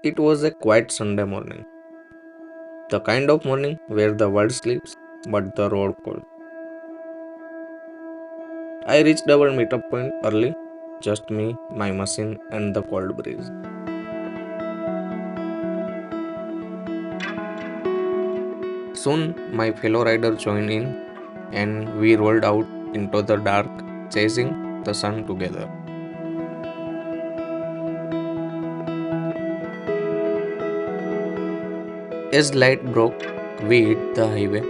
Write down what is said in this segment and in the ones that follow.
It was a quiet Sunday morning, the kind of morning where the world sleeps but the road cold. I reached our meetup point early, just me, my machine, and the cold breeze. Soon, my fellow rider joined in, and we rolled out into the dark, chasing the sun together. As light broke, we hit the highway,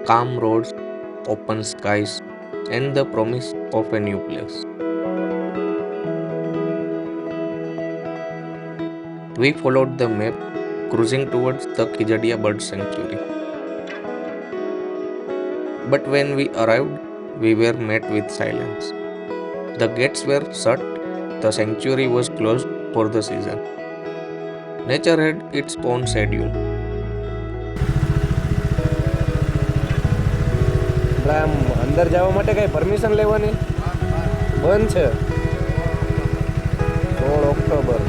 calm roads, open skies, and the promise of a new place. We followed the map, cruising towards the Khijadiya bird sanctuary. But when we arrived, we were met with silence. The gates were shut, the sanctuary was closed for the season. Nature had its own schedule. આમ અંદર જવા માટે કઈ permission લેવાની બંધ છે 16 October.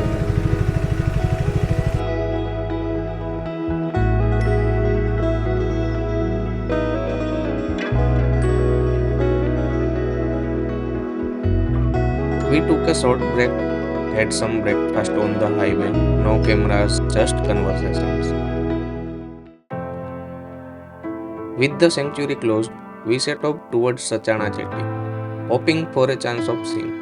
We took a short break, had some breakfast on the highway, no cameras, just conversations. With the sanctuary closed, we set off towards Sachana Jetty, hoping for a chance of seeing.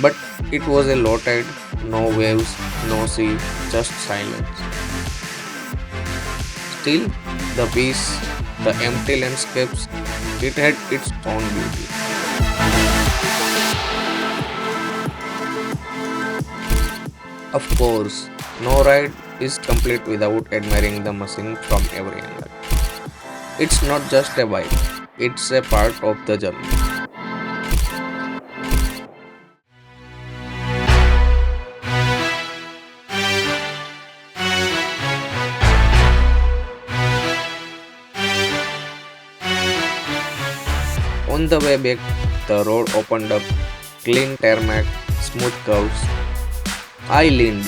But it was a low tide, no waves, no sea, just silence. Still, the peace, the empty landscapes, it had its own beauty. Of course, no ride is complete without admiring the machine from every angle. It's not just a bike, it's a part of the journey. On the way back, the road opened up, clean tarmac, smooth curves. I leaned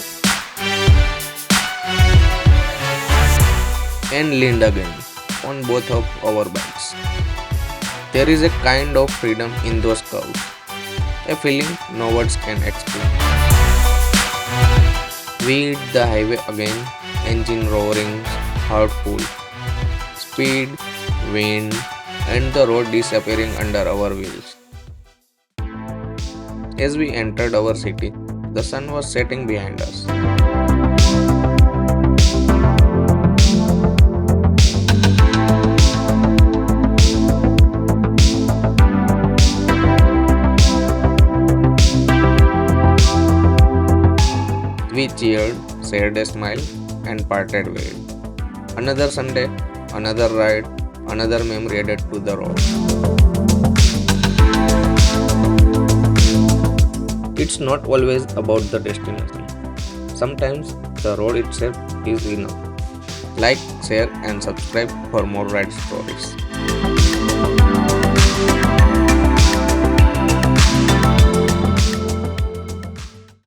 and leaned again on both of our bikes. There is a kind of freedom in those curves, a feeling no words can explain. We hit the highway again, engine roaring, heart full. Speed, wind, and the road disappearing under our wheels. As we entered our city, the sun was setting behind us. We cheered, shared a smile, and parted ways. Another Sunday, another ride, another memory added to the road. It's not always about the destination. Sometimes the road itself is enough. Like, share, and subscribe for more ride stories.